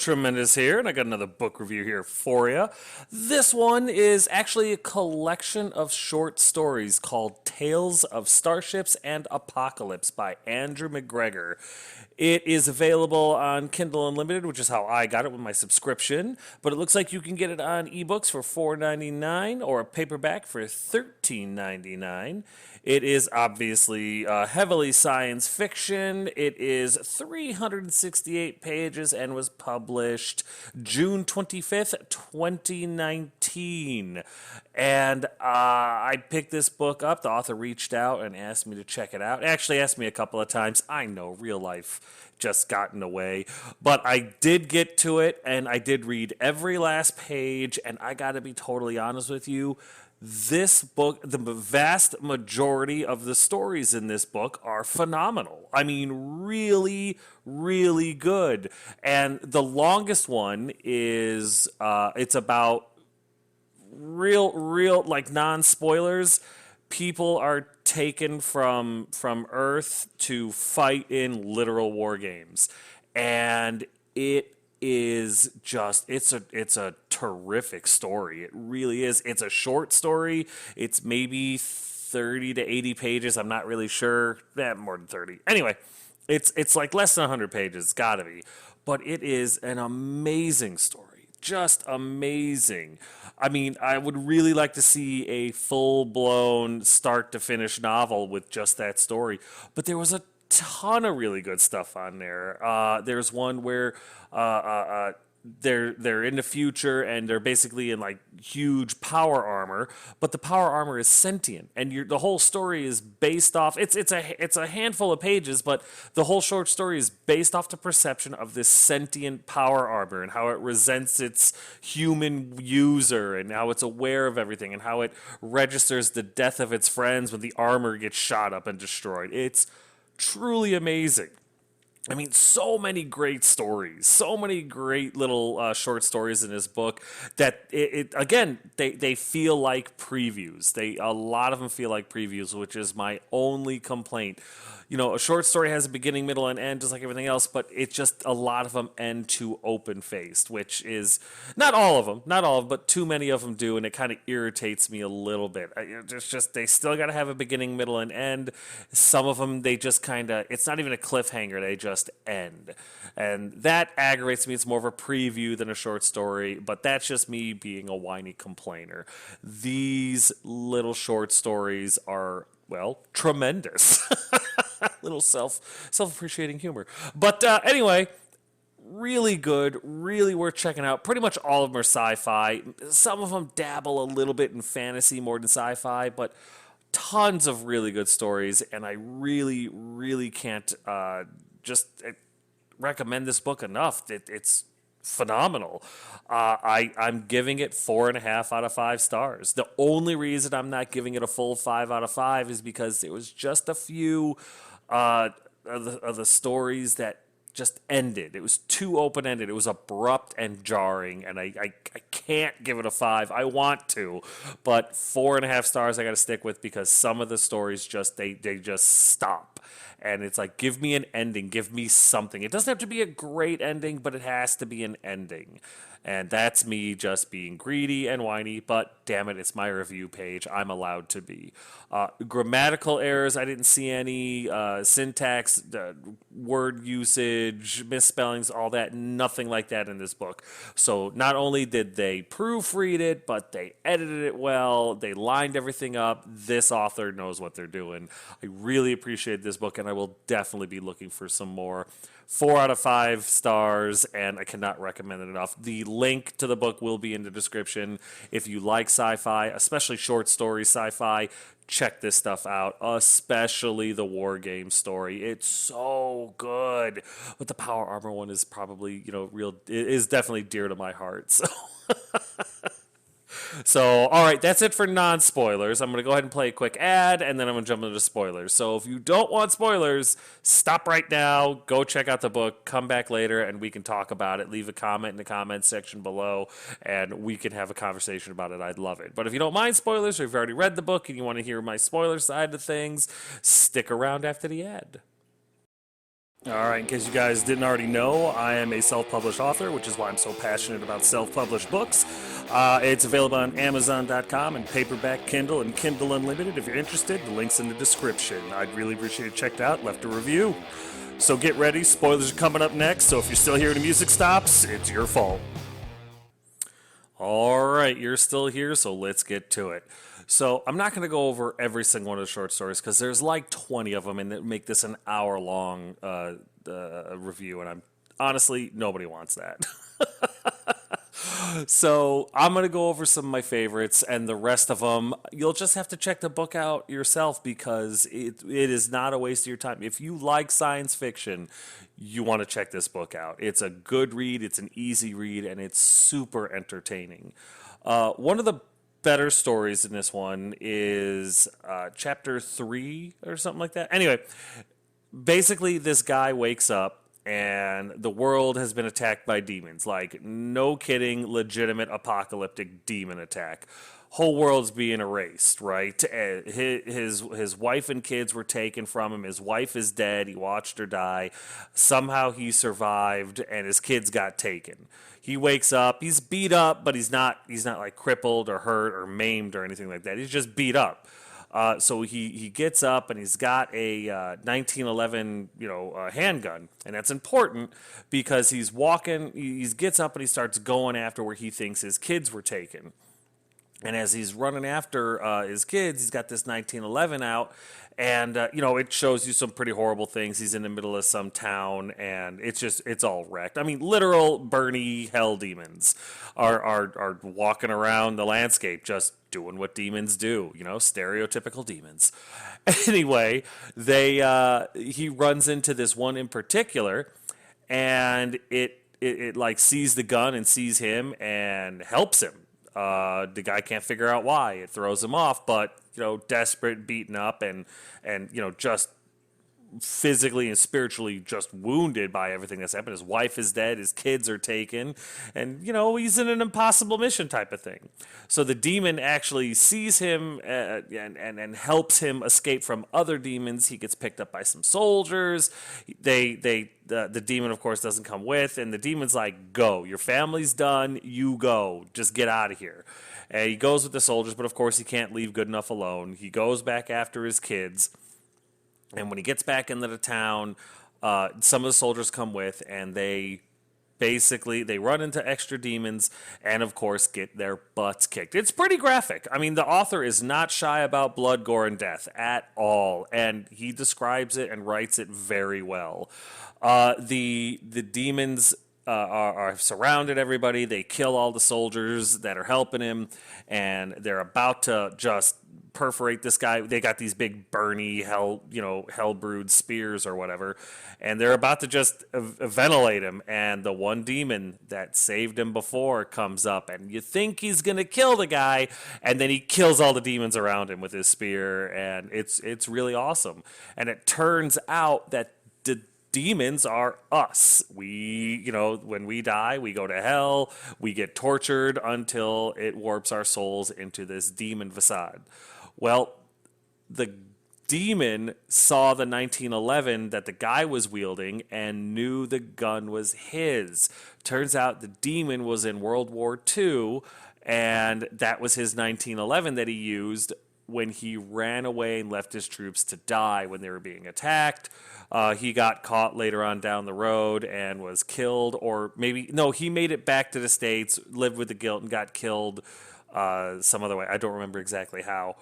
Tremendous here, and I got another book review here for you. This one is actually a collection of short stories called Tales of Starships and Apocalypse by Andrew McGregor. It is available on Kindle Unlimited, which is how I got it with my subscription, but it looks like you can get it on ebooks for $4.99 or a paperback for $13.99. It is obviously heavily science fiction. It is 368 pages and was published June 25th, 2019. And I picked this book up. The author reached out and asked me to check it out. Actually, asked me a couple of times. I know, real life just got in the way. But I did get to it, and I did read every last page. And I got to be totally honest with you. This book, the vast majority of the stories in this book are phenomenal. I mean, really, really good. And the longest one is, it's about real, like non-spoilers. People are taken from Earth to fight in literal war games. And it is just it's a terrific story. It really is. It's a short story. It's maybe 30 to 80 pages. I'm not really sure. More than 30. Anyway, it's like less than 100 pages. It's got to be. But it is an amazing story. Just amazing. I mean, I would really like to see a full-blown start to finish novel with just that story. But there was a ton of really good stuff on there. There's one where they're in the future and they're basically in like huge power armor, but the power armor is sentient, and the whole story is based off. It's a handful of pages, but the whole short story is based off the perception of this sentient power armor and how it resents its human user and how it's aware of everything and how it registers the death of its friends when the armor gets shot up and destroyed. It's truly amazing. I mean, so many great stories, so many great little short stories in this book that again, they feel like previews. A lot of them feel like previews, which is my only complaint. You know, a short story has a beginning, middle, and end, just like everything else, but it's just a lot of them end too open-faced, which is not all of them, but too many of them do, and it kind of irritates me a little bit. It's just they still got to have a beginning, middle, and end. Some of them, they just kind of, it's not even a cliffhanger, they just end. And that aggravates me. It's more of a preview than a short story, but that's just me being a whiny complainer. These little short stories are, well, tremendous. Little self-appreciating humor. But anyway, really good, really worth checking out. Pretty much all of them are sci-fi. Some of them dabble a little bit in fantasy more than sci-fi, but tons of really good stories, and I really, really can't just recommend this book enough. It's phenomenal. I'm giving it 4.5 out of 5 stars. The only reason I'm not giving it a full 5 out of 5 is because it was just a few of the stories that just ended. It was too open-ended. It was abrupt and jarring, and I can't give it a 5. I want to, but 4.5 stars I got to stick with because some of the stories just they just stop. And it's like, give me an ending, give me something. It doesn't have to be a great ending, but it has to be an ending. And that's me just being greedy and whiny, but damn it, it's my review page. I'm allowed to be. Grammatical errors, I didn't see any. Syntax, word usage, misspellings, all that, nothing like that in this book. So not only did they proofread it, but they edited it well. They lined everything up. This author knows what they're doing. I really appreciate this book, and I will definitely be looking for some more. 4 out of 5 stars, and I cannot recommend it enough. The link to the book will be in the description. If you like sci-fi, especially short story sci-fi, check this stuff out, especially the war game story. It's so good. But the power armor one is probably, it is definitely dear to my heart. So, all right, that's it for non-spoilers. I'm going to go ahead and play a quick ad, and then I'm going to jump into spoilers. So if you don't want spoilers, stop right now, go check out the book, come back later, and we can talk about it. Leave a comment in the comments section below, and we can have a conversation about it. I'd love it. But if you don't mind spoilers, or if you've already read the book and you want to hear my spoiler side of things, stick around after the ad. All right, in case you guys didn't already know, I am a self published author, which is why I'm so passionate about self published books. It's available on Amazon.com and paperback, Kindle, and Kindle Unlimited. If you're interested, the link's in the description. I'd really appreciate it. Checked out, left a review. So get ready, spoilers are coming up next. So if you're still here and the music stops, it's your fault. All right, you're still here, so let's get to it. So I'm not going to go over every single one of the short stories because there's like 20 of them, and that make this an hour-long review. And I'm honestly, nobody wants that. So I'm going to go over some of my favorites, and the rest of them, you'll just have to check the book out yourself because it is not a waste of your time. If you like science fiction, you want to check this book out. It's a good read, it's an easy read, and it's super entertaining. One of the better stories in this one is chapter 3 or something like that. Anyway, basically, this guy wakes up and the world has been attacked by demons. Like, no kidding, legitimate apocalyptic demon attack. Whole world's being erased, right? His wife and kids were taken from him. His wife is dead. He watched her die. Somehow he survived, and his kids got taken. He wakes up. He's beat up, but he's not like crippled or hurt or maimed or anything like that. He's just beat up. So he gets up and he's got a 1911 handgun, and that's important because he's walking. He gets up and he starts going after where he thinks his kids were taken. And as he's running after his kids, he's got this 1911 out, and it shows you some pretty horrible things. He's in the middle of some town, and it's all wrecked. I mean, literal Bernie hell demons are walking around the landscape, just doing what demons do. Stereotypical demons. Anyway, he runs into this one in particular, and it like sees the gun and sees him and helps him. The guy can't figure out why. It throws him off, but desperate, beaten up, and just physically and spiritually just wounded by everything that's happened. His wife is dead, his kids are taken, and he's in an impossible mission type of thing. So the demon actually sees him and helps him escape from other demons. He gets picked up by some soldiers. The demon, of course, doesn't come with, and the demon's like, "Go, your family's done. You go, just get out of here." And he goes with the soldiers, but of course he can't leave good enough alone. He goes back after his kids. And when he gets back into the town, some of the soldiers come with, and they run into extra demons and, of course, get their butts kicked. It's pretty graphic. I mean, the author is not shy about blood, gore, and death at all, and he describes it and writes it very well. The demons are surrounded everybody. They kill all the soldiers that are helping him, and they're about to just perforate this guy. They got these big Bernie hell brewed spears or whatever, and they're about to just ventilate him. And the one demon that saved him before comes up, and you think he's gonna kill the guy, and then he kills all the demons around him with his spear, and it's really awesome. And it turns out that the demons are us. When we die, we go to hell. We get tortured until it warps our souls into this demon facade. Well, the demon saw the 1911 that the guy was wielding and knew the gun was his. Turns out the demon was in World War II, and that was his 1911 that he used when he ran away and left his troops to die when they were being attacked. He got caught later on down the road and was killed, or he made it back to the States, lived with the guilt, and got killed some other way. I don't remember exactly how,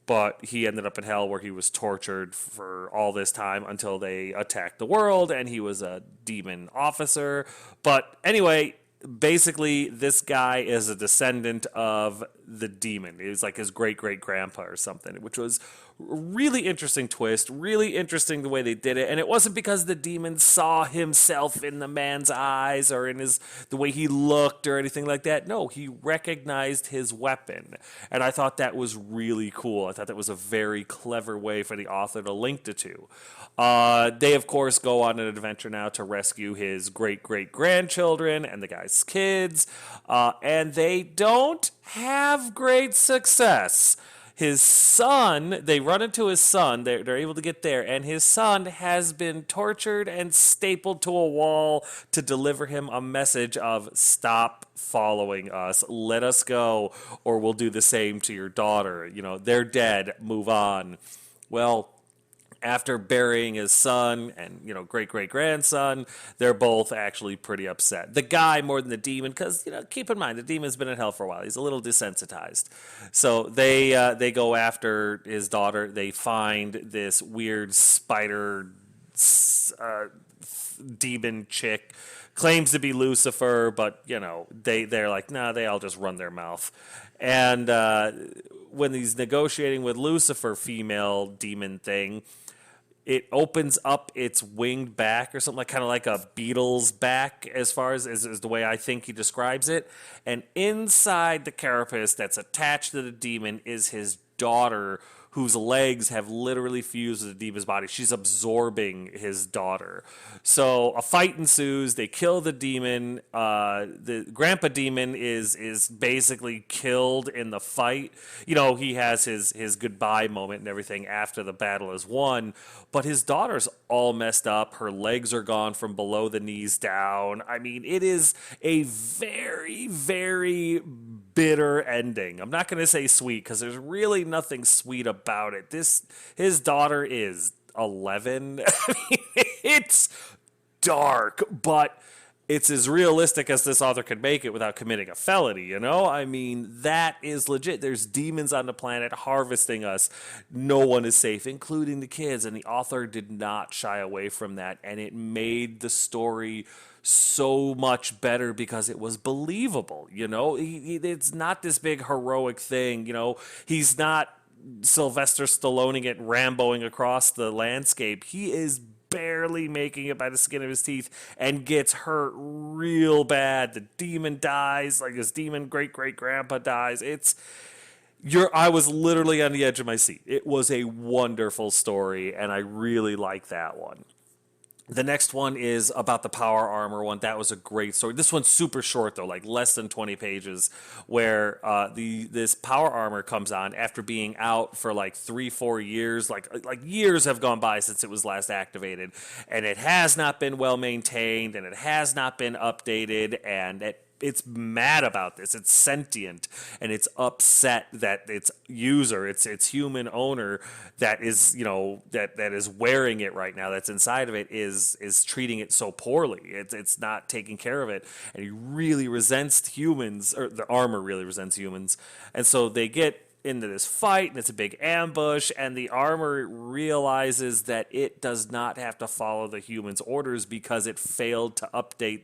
but he ended up in hell where he was tortured for all this time until they attacked the world, and he was a demon officer. But anyway, basically, this guy is a descendant of the demon. It was like his great-great-grandpa or something, which was really interesting twist, really interesting the way they did it. And it wasn't because the demon saw himself in the man's eyes or in the way he looked or anything like that. No, he recognized his weapon. And I thought that was really cool. I thought that was a very clever way for the author to link the two. They, of course, go on an adventure now to rescue his great-great-grandchildren and the guy's kids. And they don't have great success. His son, they run into his son, they're able to get there, and his son has been tortured and stapled to a wall to deliver him a message of stop following us, let us go, or we'll do the same to your daughter. They're dead, move on. Well, after burying his son and great great grandson, they're both actually pretty upset. The guy more than the demon, because keep in mind the demon's been in hell for a while. He's a little desensitized, so they go after his daughter. They find this weird spider uh, demon chick. Claims to be Lucifer, but they're like, nah, they all just run their mouth. And when he's negotiating with Lucifer, female demon thing, it opens up its winged back or something, like kind of like a beetle's back, as far as is the way I think he describes it. And inside the carapace that's attached to the demon is his daughter, whose legs have literally fused with the demon's body. She's absorbing his daughter. So a fight ensues. They kill the demon. The grandpa demon is basically killed in the fight. He has his goodbye moment and everything after the battle is won. But his daughter's all messed up. Her legs are gone from below the knees down. I mean, it is a very, very bitter ending. I'm not going to say sweet because there's really nothing sweet about it. His daughter is 11. I mean, it's dark, but it's as realistic as this author could make it without committing a felony, I mean, that is legit. There's demons on the planet harvesting us. No one is safe, including the kids, and the author did not shy away from that, and it made the story so much better because it was believable. It's not this big heroic thing. He's not Sylvester Stalloning it, Ramboing across the landscape. He is barely making it by the skin of his teeth and gets hurt real bad. The demon dies, like his demon great great grandpa dies. I was literally on the edge of my seat. It was a wonderful story, and I really like that one. The next one is about the power armor one. That was a great story. This one's super short though, like less than 20 pages, where this power armor comes on after being out for like 3-4 years. Like years have gone by since it was last activated, and it has not been well maintained, and it has not been updated, and it's mad about this. It's sentient, and it's upset that its user, its human owner that is that is wearing it right now, that's inside of it, is treating it so poorly. It's not taking care of it, and he really resents humans, or the armor really resents humans, and so they get into this fight, and it's a big ambush, and the armor realizes that it does not have to follow the humans' orders because it failed to update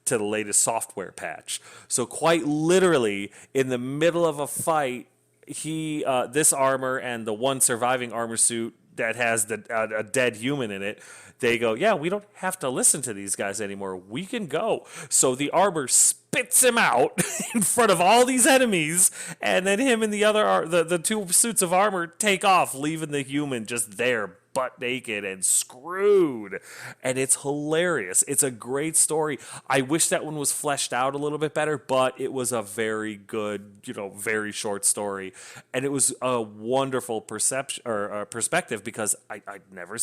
to the latest software patch. So quite literally, in the middle of a fight, this armor and the one surviving armor suit that has a dead human in it, they go, yeah, we don't have to listen to these guys anymore. We can go. So the armor spits him out in front of all these enemies, and then him and the two suits of armor take off, leaving the human just there, butt naked and screwed. And it's hilarious. It's a great story. I wish that one was fleshed out a little bit better, but it was a very good, very short story. And it was a wonderful perspective, because I'd never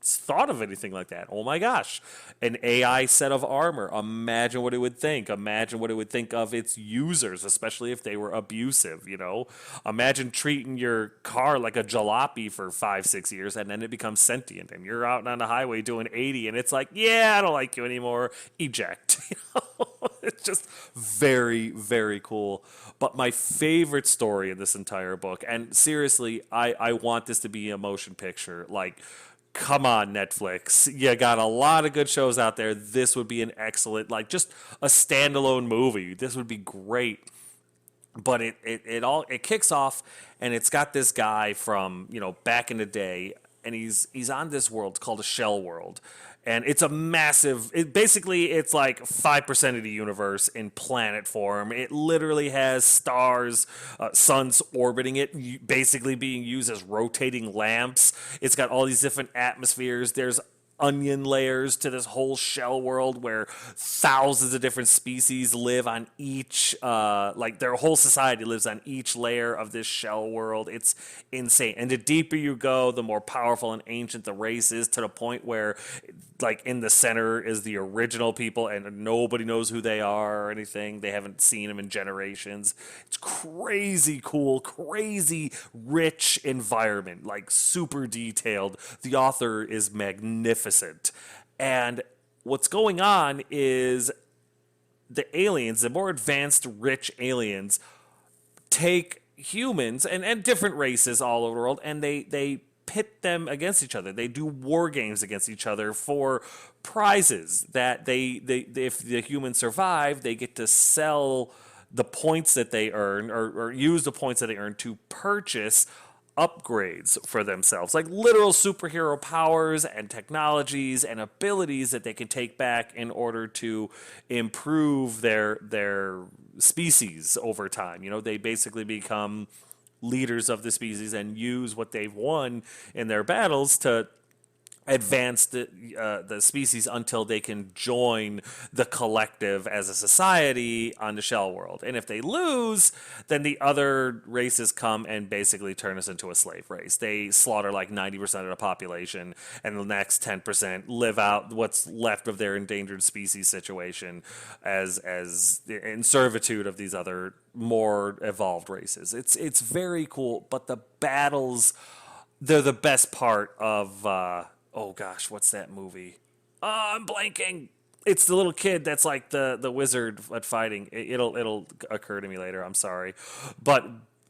thought of anything like that. Oh my gosh, an AI set of armor. Imagine what it would think. Imagine what it would think of its users, especially if they were abusive. Imagine treating your car like a jalopy for 5-6 years, and then it becomes sentient, and you're out on the highway doing 80, and it's like, yeah, I don't like you anymore. Eject. It's just very, very cool. But my favorite story in this entire book, and seriously, I want this to be a motion picture. Like, come on, Netflix. You got a lot of good shows out there. This would be an excellent, like, just a standalone movie. This would be great. But it kicks off, and it's got this guy from, back in the day, and he's on this world called a shell world. And it's a massive, it's like 5% of the universe in planet form. It literally has stars, suns orbiting it, basically being used as rotating lamps. It's got all these different atmospheres. There's onion layers to this whole shell world where thousands of different species live on each, like their whole society lives on each layer of this shell world. It's insane. And the deeper you go, the more powerful and ancient the race is, to the point where, like, in the center is the original people and nobody knows who they are or anything. They haven't seen them in generations. It's crazy cool, crazy rich environment, like super detailed. The author is magnificent. And what's going on is the aliens, the more advanced, rich aliens, take humans and different races all over the world, and they pit them against each other. They do war games against each other for prizes that they if the humans survive, they get to sell the points that they earn, or use the points that they earn to purchase upgrades for themselves, like literal superhero powers and technologies and abilities that they can take back in order to improve their species over time. You know, they basically become leaders of the species and use what they've won in their battles to advance the species until they can join the collective as a society on the shell world. And if they lose, then the other races come and basically turn us into a slave race. They slaughter like 90% of the population, and the next 10% live out what's left of their endangered species situation as in servitude of these other more evolved races. It's very cool, but the battles, they're the best part of oh gosh, what's that movie? Oh, I'm blanking. It's the little kid that's like the wizard at fighting. It'll occur to me later. I'm sorry, but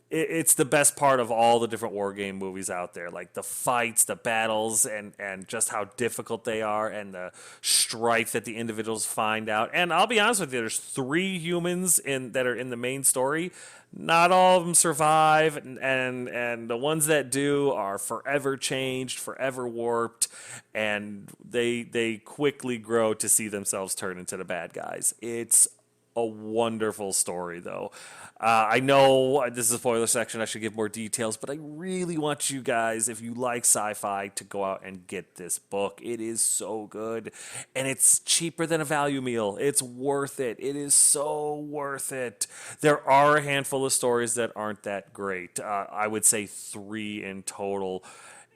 it's the best part of all the different war game movies out there. Like the fights, the battles, and just how difficult they are, and the strife that the individuals find out. And I'll be honest with you, there's 3 humans that are in the main story. Not all of them survive, and the ones that do are forever changed, forever warped, and they quickly grow to see themselves turn into the bad guys. It's a wonderful story, though. I know this is a spoiler section. I should give more details, but I really want you guys, if you like sci-fi, to go out and get this book. It is so good, and it's cheaper than a value meal. It's worth it. It is so worth it. There are a handful of stories that aren't that great. I would say 3 in total.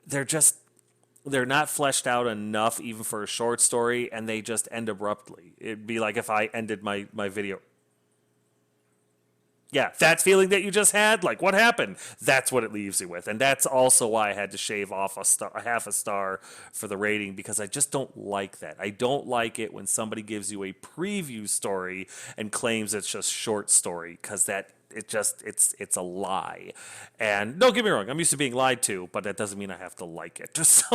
They're not fleshed out enough even for a short story, and they just end abruptly. It'd be like if I ended my video. Yeah, that feeling that you just had, like what happened? That's what it leaves you with. And that's also why I had to shave off a half a star for the rating, because I just don't like that. I don't like it when somebody gives you a preview story and claims it's just short story, because it's a lie. And don't get me wrong, I'm used to being lied to, but that doesn't mean I have to like it. So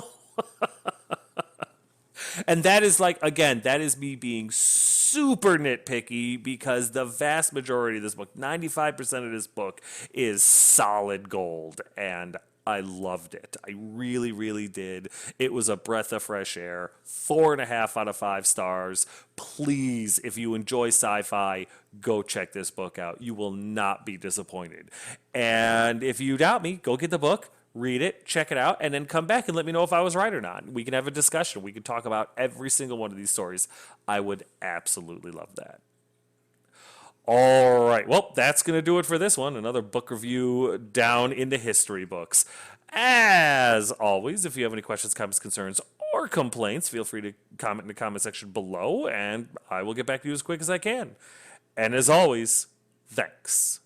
and that is, like, again, that is me being super nitpicky, because the vast majority of this book, 95% of this book, is solid gold. And I loved it. I really, really did. It was a breath of fresh air. 4.5 out of 5 stars. Please, if you enjoy sci-fi, go check this book out. You will not be disappointed. And if you doubt me, go get the book. Read it, check it out, and then come back and let me know if I was right or not. We can have a discussion. We can talk about every single one of these stories. I would absolutely love that. All right. Well, that's going to do it for this one. Another book review down into history books. As always, if you have any questions, comments, concerns, or complaints, feel free to comment in the comment section below, and I will get back to you as quick as I can. And as always, thanks.